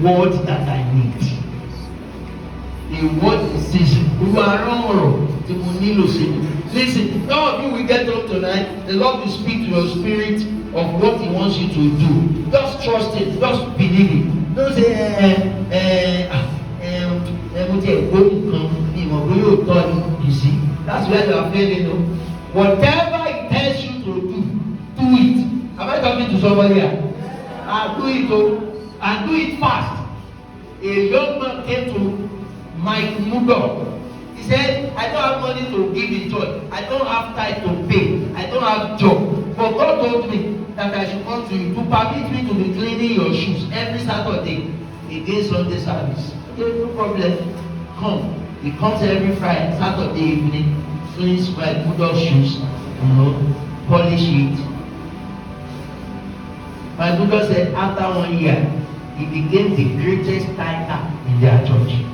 word that I need. The word is this. Listen, some of you will get up tonight. The Lord will speak to your spirit of what He wants you to do. Just trust it. Just believe it. Don't say, you see, that's where you are failing. No? Whatever He tells you to do it. Am I talking to somebody here? Do it, and do it fast. A young man came to Mike Mugor. He said, I don't have money to give in church. I don't have time to pay. I don't have job. But God told me that I should come to you to permit me to be cleaning your shoes every Saturday against Sunday service. Okay, no problem. Come. He comes every Friday, Saturday evening, cleans my Mugor shoes, polish it. My Mugor said after 1 year, he became the greatest tither in their church.